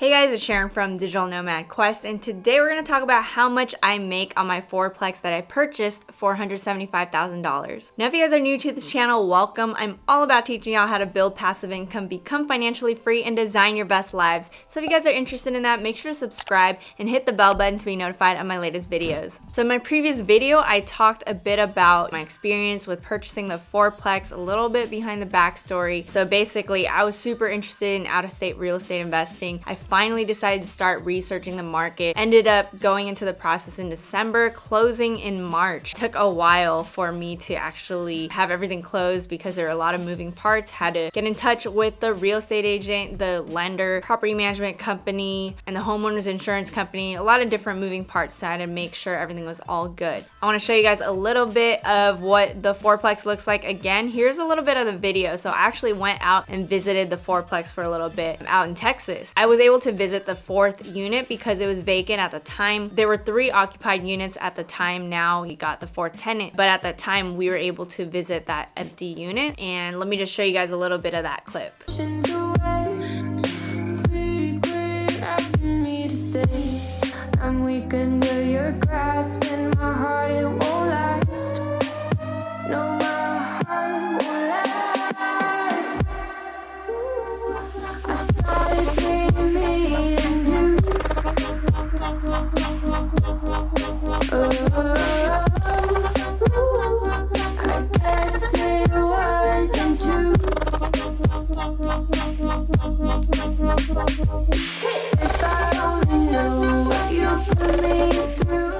Hey guys, it's Sharon from Digital Nomad Quest, and today we're going to talk about how much I make on my fourplex that I purchased for $175,000. Now if you guys are new to this channel, welcome. I'm all about teaching y'all how to build passive income, become financially free, and design your best lives. So if you guys are interested in that, make sure to subscribe and hit the bell button to be notified of my latest videos. So in my previous video, I talked a bit about my experience with purchasing the fourplex, a little bit behind the backstory. So basically, I was super interested in out-of-state real estate investing. I finally decided to start researching the market. Ended up going into the process in December, closing in March. It took a while for me to actually have everything closed because there were a lot of moving parts. Had to get in touch with the real estate agent, the lender, property management company, and the homeowners insurance company. A lot of different moving parts, so I had to make sure everything was all good. I want to show you guys a little bit of what the fourplex looks like. Again, here's a little bit of the video. So I actually went out and visited the fourplex for a little bit out in Texas. I was able to visit the fourth unit because it was vacant at the time. There were 3 occupied units at the time. Now we got the 4th tenant, but at that time we were able to visit that empty unit. And let me just show you guys a little bit of that clip. I'm weak under your grasp, and my heart, it won't last. No, my heart won't last. I thought it'd be me and you. I guess it wasn't true. If I only knew what you put me through.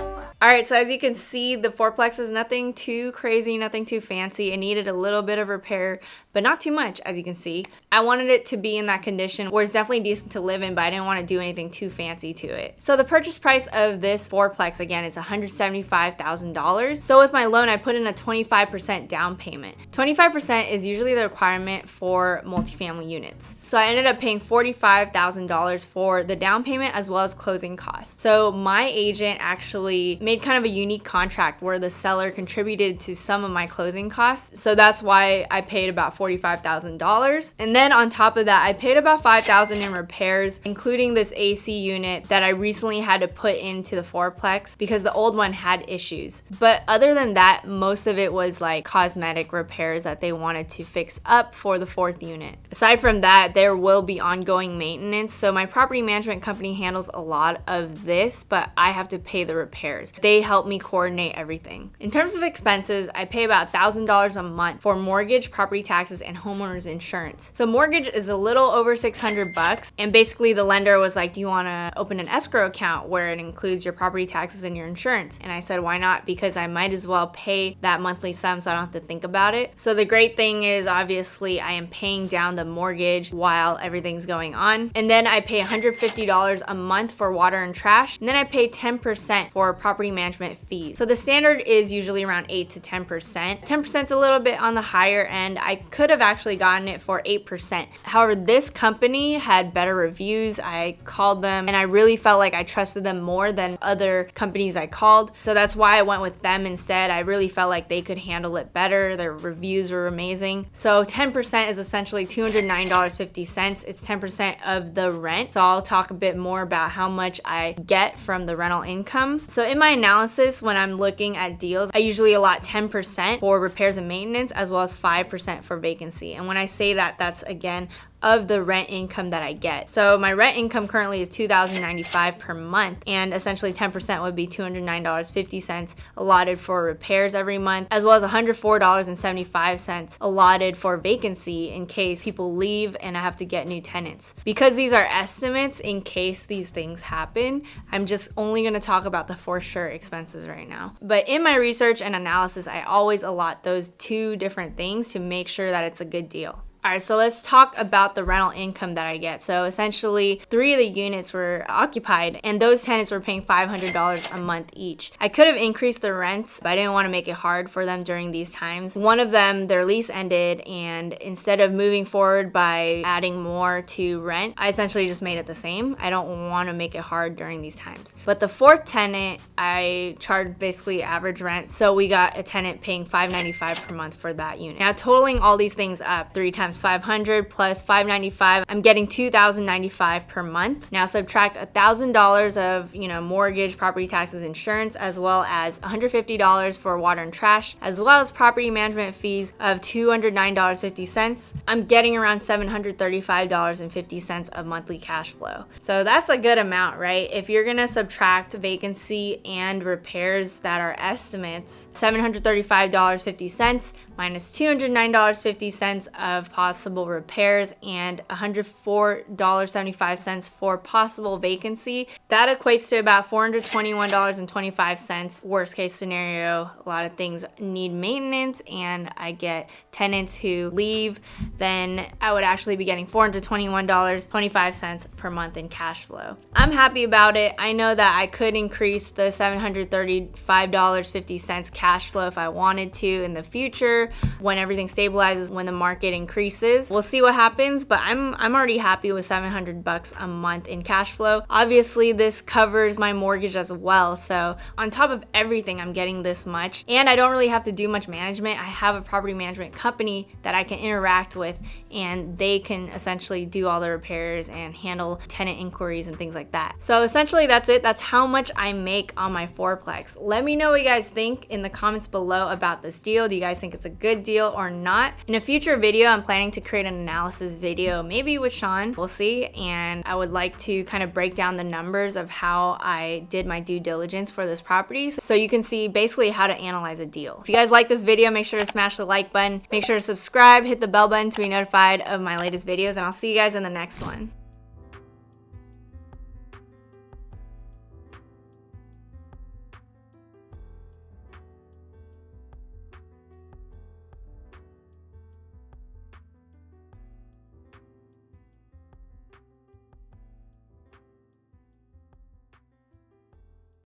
Alright, so as you can see, the fourplex is nothing too crazy, nothing too fancy. It needed a little bit of repair, but not too much, as you can see. I wanted it to be in that condition where it's definitely decent to live in, but I didn't want to do anything too fancy to it. So the purchase price of this fourplex, again, is $175,000. So with my loan, I put in a 25% down payment. 25% is usually the requirement for multifamily units. So I ended up paying $45,000 for the down payment as well as closing costs. So my agent actually made kind of a unique contract where the seller contributed to some of my closing costs. So that's why I paid about $45,000. And then on top of that, I paid about $5,000 in repairs, including this AC unit that I recently had to put into the fourplex because the old one had issues. But other than that, most of it was like cosmetic repairs that they wanted to fix up for the 4th unit. Aside from that, there will be ongoing maintenance. So my property management company handles a lot of this, but I have to pay the repairs. They help me coordinate everything. In terms of expenses, I pay about $1,000 a month for mortgage, property taxes, and homeowners insurance. So mortgage is a little over $600, and basically the lender was like, do you want to open an escrow account where it includes your property taxes and your insurance? And I said, why not? Because I might as well pay that monthly sum so I don't have to think about it. So the great thing is, obviously, I am paying down the mortgage while everything's going on. And then I pay $150 a month for water and trash. And then I pay 10% for property management fees. So the standard is usually around 8 to 10%. 10% is a little bit on the higher end. I could have actually gotten it for 8%. However, this company had better reviews. I called them and I really felt like I trusted them more than other companies I called. So that's why I went with them instead. I really felt like they could handle it better. Their reviews were amazing. So 10% is essentially $209.50. It's 10% of the rent. So I'll talk a bit more about how much I get from the rental income. So in my analysis, when I'm looking at deals, I usually allot 10% for repairs and maintenance as well as 5% for vacancy. And when I say that, that's again of the rent income that I get. So my rent income currently is $2,095 per month, and essentially 10% would be $209.50 allotted for repairs every month, as well as $104.75 allotted for vacancy in case people leave and I have to get new tenants. Because these are estimates in case these things happen, I'm just only going to talk about the for sure expenses right now. But in my research and analysis, I always allot those 2 different things to make sure that it's a good deal. All right, so let's talk about the rental income that I get. So essentially 3 of the units were occupied and those tenants were paying $500 a month each. I could have increased the rents, but I didn't want to make it hard for them during these times. One of them, their lease ended, and instead of moving forward by adding more to rent, I essentially just made it the same. I don't want to make it hard during these times. But the 4th tenant, I charged basically average rent. So we got a tenant paying $595 per month for that unit. Now totaling all these things up, 3 times times 500 plus 595, I'm getting $2,095 per month. Now subtract $1,000 of, mortgage, property taxes, insurance, as well as $150 for water and trash, as well as property management fees of $209.50. I'm getting around $735.50 of monthly cash flow. So that's a good amount, right? If you're gonna subtract vacancy and repairs that are estimates, $735.50 minus $209.50 of possible repairs and $104.75 for possible vacancy, that equates to about $421.25. Worst case scenario, a lot of things need maintenance and I get tenants who leave, then I would actually be getting $421.25 per month in cash flow. I'm happy about it. I know that I could increase the $735.50 cash flow if I wanted to in the future when everything stabilizes, when the market increases. We'll see what happens, but I'm already happy with $700 a month in cash flow. Obviously, this covers my mortgage as well. So on top of everything, I'm getting this much, and I don't really have to do much management. I have a property management company that I can interact with, and they can essentially do all the repairs and handle tenant inquiries and things like that. So essentially that's it. That's how much I make on my fourplex. Let me know what you guys think in the comments below about this deal. Do you guys think it's a good deal or not? In a future video, I'm planning to create an analysis video, maybe with Sean, we'll see. And I would like to kind of break down the numbers of how I did my due diligence for this property, so you can see basically how to analyze a deal. If you guys like this video, make sure to smash the like button, make sure to subscribe, hit the bell button to be notified of my latest videos, and I'll see you guys in the next one.